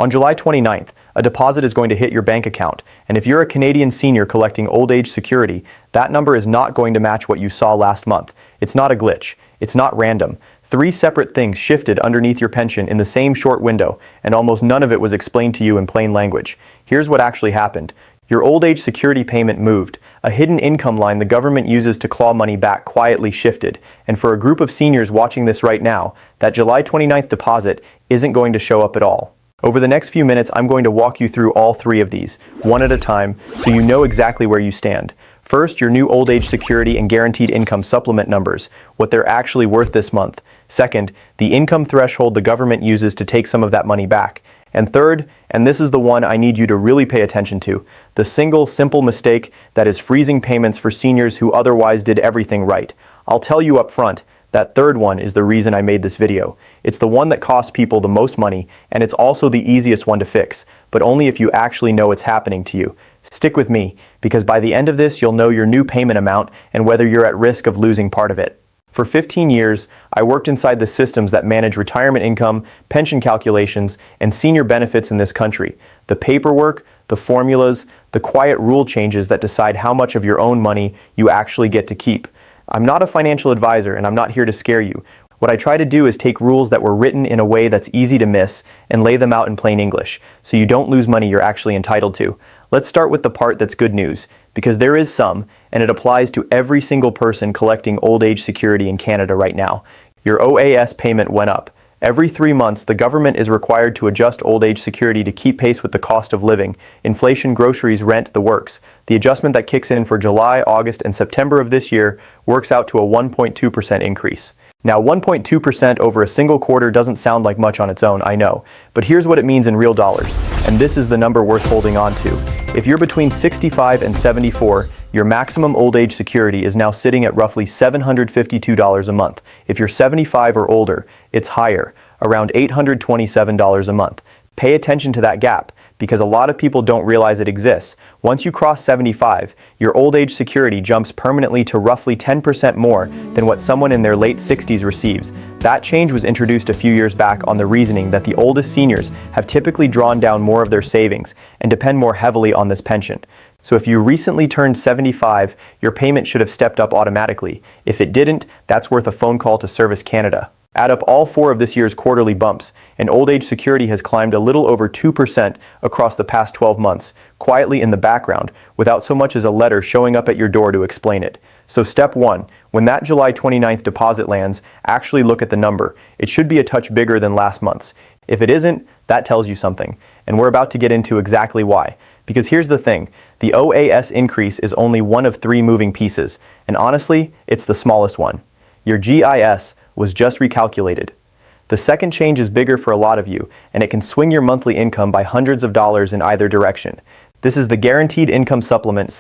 On July 29th, a deposit is going to hit your bank account, and if you're a Canadian senior collecting old age security, that number is not going to match what you saw last month. It's not a glitch. It's not random. 3 separate things shifted underneath your pension in the same short window, and almost none of it was explained to you in plain language. Here's what actually happened. Your old age security payment moved. A hidden income line the government uses to claw money back quietly shifted. And for a group of seniors watching this right now, that July 29th deposit isn't going to show up at all. Over the next few minutes, I'm going to walk you through all 3 of these, one at a time, so you know exactly where you stand. First, your new old age security and guaranteed income supplement numbers, what they're actually worth this month. Second, the income threshold the government uses to take some of that money back. And third, and this is the one I need you to really pay attention to, the single simple mistake that is freezing payments for seniors who otherwise did everything right. I'll tell you up front, that third one is the reason I made this video. It's the one that costs people the most money, and it's also the easiest one to fix, but only if you actually know it's happening to you. Stick with me, because by the end of this you'll know your new payment amount and whether you're at risk of losing part of it. For 15 years, I worked inside the systems that manage retirement income, pension calculations, and senior benefits in this country. The paperwork, the formulas, the quiet rule changes that decide how much of your own money you actually get to keep. I'm not a financial advisor, and I'm not here to scare you. What I try to do is take rules that were written in a way that's easy to miss and lay them out in plain English, so you don't lose money you're actually entitled to. Let's start with the part that's good news, because there is some, and it applies to every single person collecting old age security in Canada right now. Your OAS payment went up. Every 3 months, the government is required to adjust old age security to keep pace with the cost of living. Inflation, groceries, rent, the works. The adjustment that kicks in for July, August, and September of this year works out to a 1.2% increase. Now, 1.2% over a single quarter doesn't sound like much on its own, I know, but here's what it means in real dollars, and this is the number worth holding on to. If you're between 65 and 74, your maximum old age security is now sitting at roughly $752 a month. If you're 75 or older, it's higher, around $827 a month. Pay attention to that gap, because a lot of people don't realize it exists. Once you cross 75, your old age security jumps permanently to roughly 10% more than what someone in their late 60s receives. That change was introduced a few years back on the reasoning that the oldest seniors have typically drawn down more of their savings and depend more heavily on this pension. So if you recently turned 75, your payment should have stepped up automatically. If it didn't, that's worth a phone call to Service Canada. Add up all 4 of this year's quarterly bumps, and old age security has climbed a little over 2% across the past 12 months, quietly in the background, without so much as a letter showing up at your door to explain it. So step 1, when that July 29th deposit lands, actually look at the number. It should be a touch bigger than last month's. If it isn't, that tells you something, and we're about to get into exactly why. Because here's the thing, the OAS increase is only one of 3 moving pieces, and honestly, it's the smallest one. Your GIS was just recalculated. The second change is bigger for a lot of you, and it can swing your monthly income by hundreds of dollars in either direction. This is the Guaranteed Income Supplement, GIS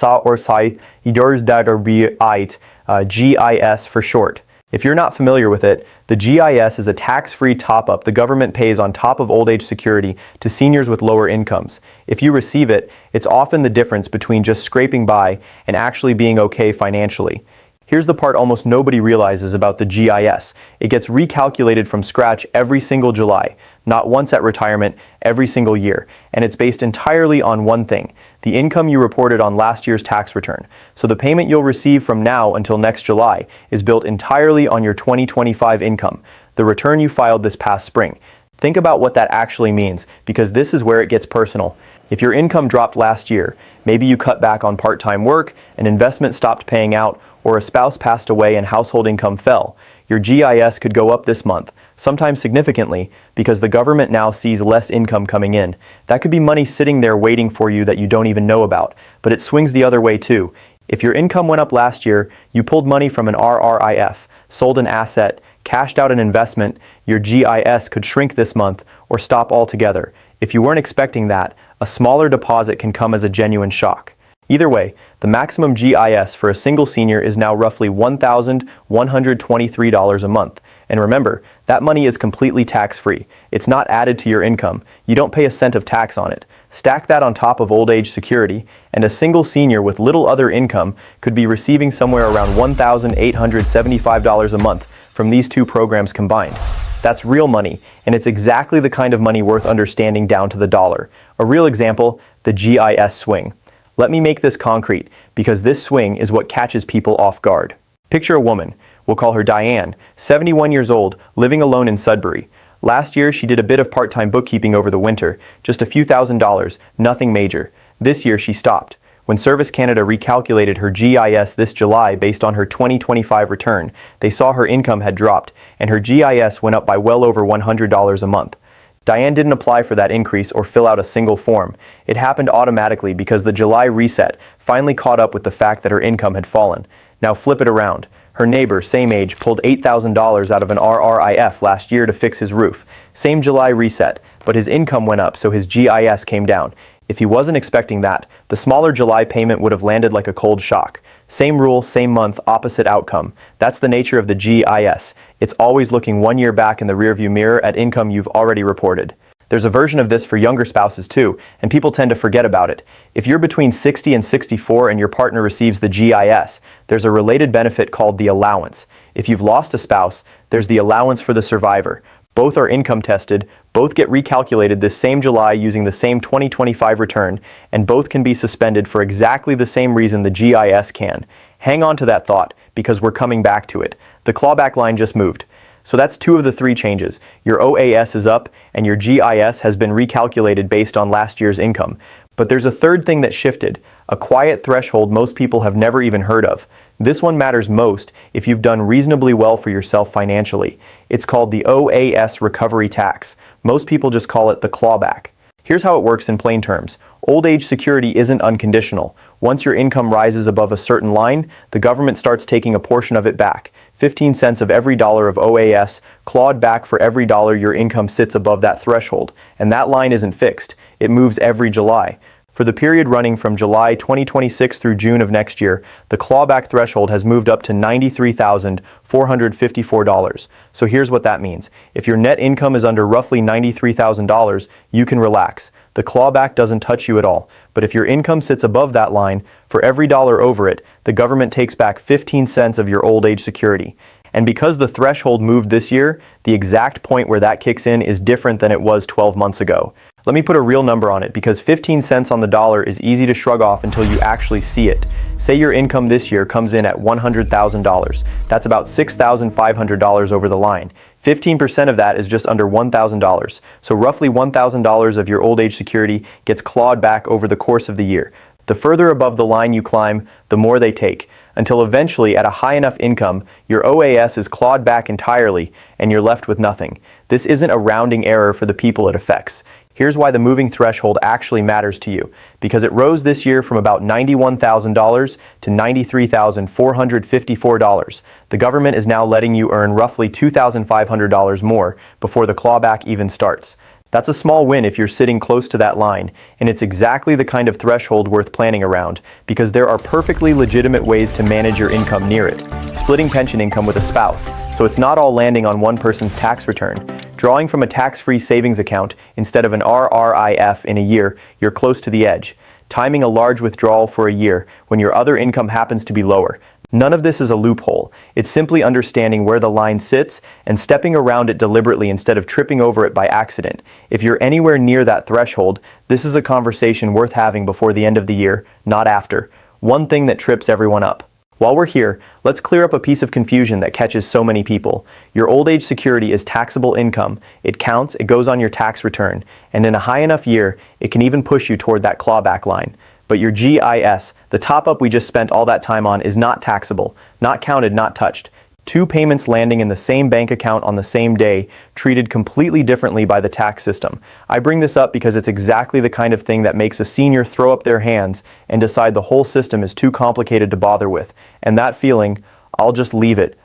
for short. If you're not familiar with it, the GIS is a tax-free top-up the government pays on top of old age security to seniors with lower incomes. If you receive it, it's often the difference between just scraping by and actually being okay financially. Here's the part almost nobody realizes about the GIS. It gets recalculated from scratch every single July, not once at retirement, every single year. And it's based entirely on one thing, the income you reported on last year's tax return. So the payment you'll receive from now until next July is built entirely on your 2025 income, the return you filed this past spring. Think about what that actually means, because this is where it gets personal. If your income dropped last year, maybe you cut back on part-time work, an investment stopped paying out, or a spouse passed away and household income fell, your GIS could go up this month, sometimes significantly, because the government now sees less income coming in. That could be money sitting there waiting for you that you don't even know about, but it swings the other way too. If your income went up last year, you pulled money from an RRIF, sold an asset, cashed out an investment, your GIS could shrink this month or stop altogether. If you weren't expecting that, a smaller deposit can come as a genuine shock. Either way, the maximum GIS for a single senior is now roughly $1,123 a month. And remember, that money is completely tax-free. It's not added to your income. You don't pay a cent of tax on it. Stack that on top of old age security, and a single senior with little other income could be receiving somewhere around $1,875 a month from these 2 programs combined. That's real money, and it's exactly the kind of money worth understanding down to the dollar. A real example, the GIS swing. Let me make this concrete, because this swing is what catches people off guard. Picture a woman, we'll call her Diane, 71 years old, living alone in Sudbury. Last year, she did a bit of part-time bookkeeping over the winter, just a few $1,000s, nothing major. This year, she stopped. When Service Canada recalculated her GIS this July based on her 2025 return, they saw her income had dropped, and her GIS went up by well over $100 a month. Diane didn't apply for that increase or fill out a single form. It happened automatically because the July reset finally caught up with the fact that her income had fallen. Now flip it around. Her neighbor, same age, pulled $8,000 out of an RRIF last year to fix his roof. Same July reset, but his income went up, so his GIS came down. If he wasn't expecting that, the smaller July payment would have landed like a cold shock. Same rule, same month, opposite outcome. That's the nature of the GIS. It's always looking 1 year back in the rearview mirror at income you've already reported. There's a version of this for younger spouses too, and people tend to forget about it. If you're between 60 and 64 and your partner receives the GIS, there's a related benefit called the allowance. If you've lost a spouse, there's the allowance for the survivor. Both are income tested, both get recalculated this same July using the same 2025 return, and both can be suspended for exactly the same reason the GIS can. Hang on to that thought, because we're coming back to it. The clawback line just moved. So that's 2 of the 3 changes. Your OAS is up, and your GIS has been recalculated based on last year's income. But there's a third thing that shifted, a quiet threshold most people have never even heard of. This one matters most if you've done reasonably well for yourself financially. It's called the OAS recovery tax. Most people just call it the clawback. Here's how it works in plain terms. Old age security isn't unconditional. Once your income rises above a certain line, the government starts taking a portion of it back. 15 cents of every dollar of OAS clawed back for every dollar your income sits above that threshold. And that line isn't fixed. It moves every July. For the period running from July 2026 through June of next year, the clawback threshold has moved up to $93,454. So here's what that means. If your net income is under roughly $93,000, you can relax. The clawback doesn't touch you at all. But if your income sits above that line, for every dollar over it, the government takes back 15 cents of your old age security. And because the threshold moved this year, the exact point where that kicks in is different than it was 12 months ago. Let me put a real number on it, because 15 cents on the dollar is easy to shrug off until you actually see it. Say your income this year comes in at $100,000. That's about $6,500 over the line. 15% of that is just under $1,000. So roughly $1,000 of your old age security gets clawed back over the course of the year. The further above the line you climb, the more they take, until eventually at a high enough income, your OAS is clawed back entirely and you're left with nothing. This isn't a rounding error for the people it affects. Here's why the moving threshold actually matters to you. Because it rose this year from about $91,000 to $93,454. The government is now letting you earn roughly $2,500 more before the clawback even starts. That's a small win if you're sitting close to that line, and it's exactly the kind of threshold worth planning around, because there are perfectly legitimate ways to manage your income near it. Splitting pension income with a spouse, so it's not all landing on one person's tax return. Drawing from a tax-free savings account instead of an RRIF in a year, you're close to the edge. Timing a large withdrawal for a year when your other income happens to be lower. None of this is a loophole. It's simply understanding where the line sits and stepping around it deliberately instead of tripping over it by accident. If you're anywhere near that threshold, this is a conversation worth having before the end of the year, not after. One thing that trips everyone up. While we're here, let's clear up a piece of confusion that catches so many people. Your old age security is taxable income. It counts, it goes on your tax return, and in a high enough year, it can even push you toward that clawback line. But your GIS, the top-up we just spent all that time on, is not taxable, not counted, not touched. 2 payments landing in the same bank account on the same day, treated completely differently by the tax system. I bring this up because it's exactly the kind of thing that makes a senior throw up their hands and decide the whole system is too complicated to bother with. And that feeling, I'll just leave it,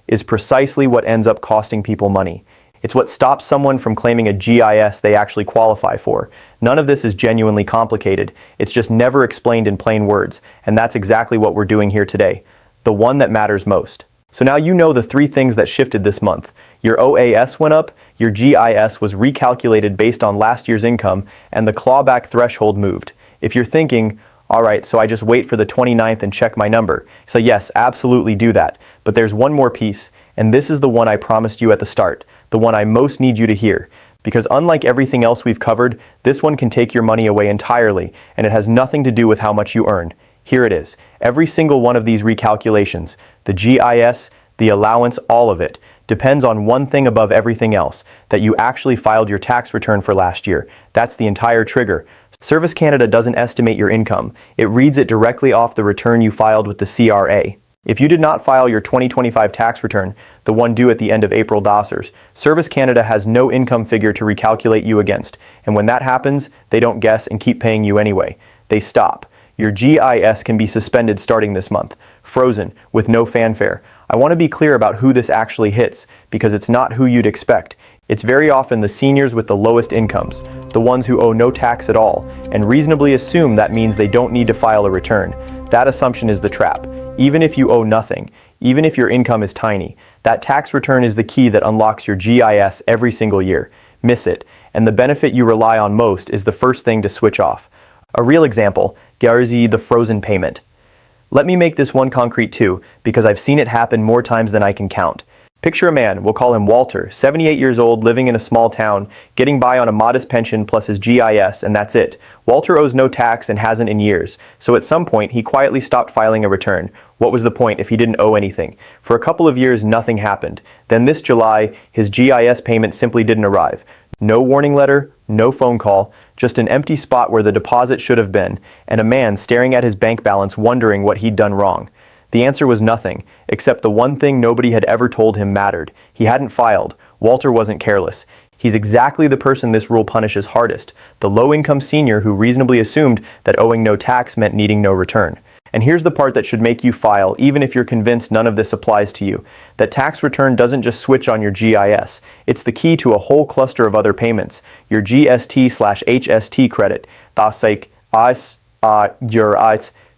is precisely what ends up costing people money. It's what stops someone from claiming a GIS they actually qualify for. None of this is genuinely complicated. It's just never explained in plain words, and that's exactly what we're doing here today. The one that matters most. So now you know the 3 things that shifted this month. Your OAS went up, your GIS was recalculated based on last year's income, and the clawback threshold moved. If you're thinking, alright, so I just wait for the 29th and check my number. So yes, absolutely do that. But there's one more piece, And this is the one I promised you at the start, the one I most need you to hear. Because unlike everything else we've covered, this one can take your money away entirely, and it has nothing to do with how much you earn. Here it is. Every single one of these recalculations, the GIS, the allowance, all of it, depends on one thing above everything else, that you actually filed your tax return for last year. That's the entire trigger. Service Canada doesn't estimate your income. It reads it directly off the return you filed with the CRA. If you did not file your 2025 tax return, the one due at the end of April DOSers, Service Canada has no income figure to recalculate you against, and when that happens, they don't guess and keep paying you anyway. They stop. Your GIS can be suspended starting this month, frozen, with no fanfare. I want to be clear about who this actually hits, because it's not who you'd expect. It's very often the seniors with the lowest incomes, the ones who owe no tax at all, and reasonably assume that means they don't need to file a return. That assumption is the trap. Even if you owe nothing, even if your income is tiny, that tax return is the key that unlocks your GIS every single year. Miss it, and the benefit you rely on most is the first thing to switch off. A real example, Garzi, the frozen payment. Let me make this one concrete too, because I've seen it happen more times than I can count. Picture a man, we'll call him Walter, 78 years old, living in a small town, getting by on a modest pension plus his GIS, and that's it. Walter owes no tax and hasn't in years, so at some point he quietly stopped filing a return. What was the point if he didn't owe anything? For a couple of years nothing happened. Then this July, his GIS payment simply didn't arrive. No warning letter, no phone call, just an empty spot where the deposit should have been, and a man staring at his bank balance wondering what he'd done wrong. The answer was nothing, except the one thing nobody had ever told him mattered. He hadn't filed. Walter wasn't careless. He's exactly the person this rule punishes hardest, the low-income senior who reasonably assumed that owing no tax meant needing no return. And here's the part that should make you file, even if you're convinced none of this applies to you. That tax return doesn't just switch on your GIS. It's the key to a whole cluster of other payments. Your GST/HST credit. It's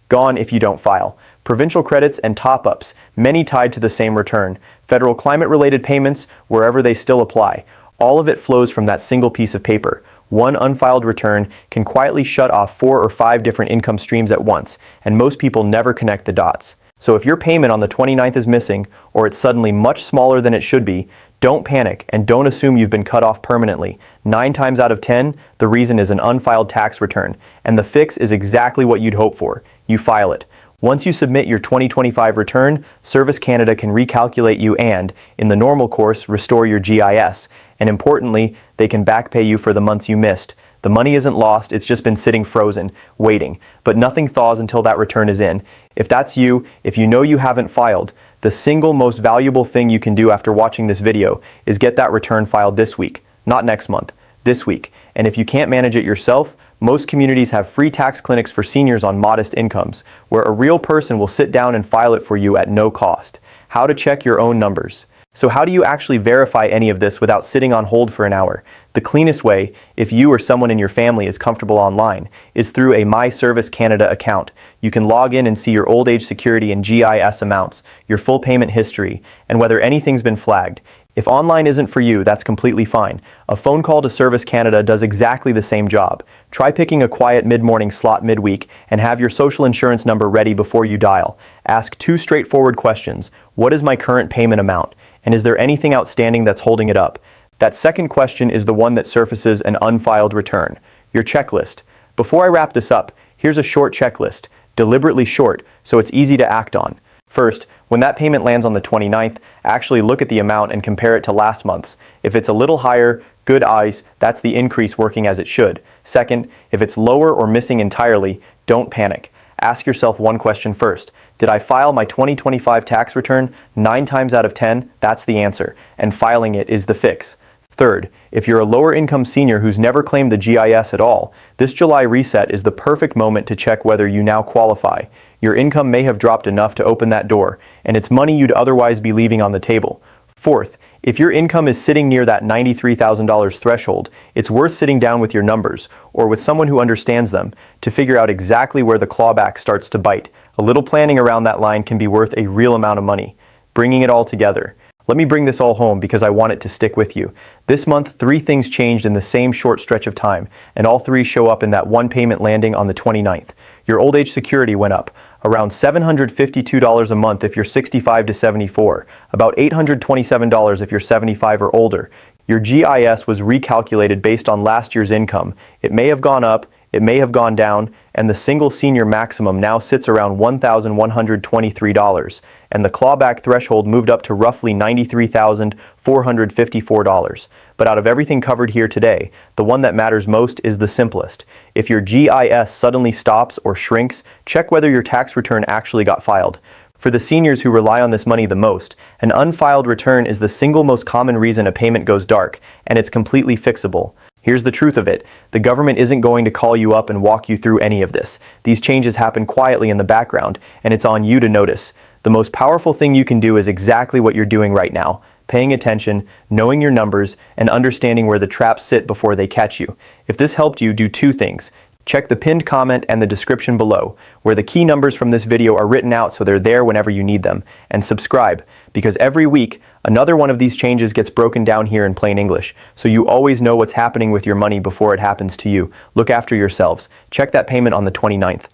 gone if you don't file. Provincial credits and top-ups, many tied to the same return. Federal climate-related payments, wherever they still apply. All of it flows from that single piece of paper. One unfiled return can quietly shut off 4 or 5 different income streams at once, and most people never connect the dots. So if your payment on the 29th is missing, or it's suddenly much smaller than it should be, don't panic and don't assume you've been cut off permanently. 9 times out of 10, the reason is an unfiled tax return, and the fix is exactly what you'd hope for. You file it. Once you submit your 2025 return, Service Canada can recalculate you and, in the normal course, restore your GIS. And importantly, they can back pay you for the months you missed. The money isn't lost, it's just been sitting frozen, waiting. But nothing thaws until that return is in. If that's you, if you know you haven't filed, the single most valuable thing you can do after watching this video is get that return filed this week, not next month, this week. And if you can't manage it yourself, most communities have free tax clinics for seniors on modest incomes, where a real person will sit down and file it for you at no cost. How to check your own numbers. So how do you actually verify any of this without sitting on hold for an hour? The cleanest way, if you or someone in your family is comfortable online, is through a My Service Canada account. You can log in and see your old age security and GIS amounts, your full payment history, and whether anything's been flagged. If online isn't for you, that's completely fine. A phone call to Service Canada does exactly the same job. Try picking a quiet mid-morning slot midweek and have your social insurance number ready before you dial. Ask 2 straightforward questions. What is my current payment amount? And is there anything outstanding that's holding it up? That second question is the one that surfaces an unfiled return. Your checklist. Before I wrap this up, here's a short checklist. Deliberately short, so it's easy to act on. First, when that payment lands on the 29th, actually look at the amount and compare it to last month's. If it's a little higher, good eyes, that's the increase working as it should. Second, if it's lower or missing entirely, don't panic. Ask yourself one question first. Did I file my 2025 tax return? 9 times out of 10, that's the answer, and filing it is the fix. Third, if you're a lower income senior who's never claimed the GIS at all, this July reset is the perfect moment to check whether you now qualify. Your income may have dropped enough to open that door, and it's money you'd otherwise be leaving on the table. Fourth, if your income is sitting near that $93,000 threshold, it's worth sitting down with your numbers, or with someone who understands them, to figure out exactly where the clawback starts to bite. A little planning around that line can be worth a real amount of money. Bringing it all together. Let me bring this all home because I want it to stick with you. This month, 3 things changed in the same short stretch of time, and all 3 show up in that one payment landing on the 29th. Your old age security went up, around $752 a month if you're 65 to 74, about $827 if you're 75 or older. Your GIS was recalculated based on last year's income. It may have gone up, it may have gone down, and the single senior maximum now sits around $1,123, and the clawback threshold moved up to roughly $93,454. But out of everything covered here today, the one that matters most is the simplest. If your GIS suddenly stops or shrinks, check whether your tax return actually got filed. For the seniors who rely on this money the most, an unfiled return is the single most common reason a payment goes dark, and it's completely fixable. Here's the truth of it. The government isn't going to call you up and walk you through any of this. These changes happen quietly in the background, and it's on you to notice. The most powerful thing you can do is exactly what you're doing right now. Paying attention, knowing your numbers, and understanding where the traps sit before they catch you. If this helped you, do two things. Check the pinned comment and the description below, where the key numbers from this video are written out so they're there whenever you need them. And subscribe, because every week, another one of these changes gets broken down here in plain English, so you always know what's happening with your money before it happens to you. Look after yourselves. Check that payment on the 29th.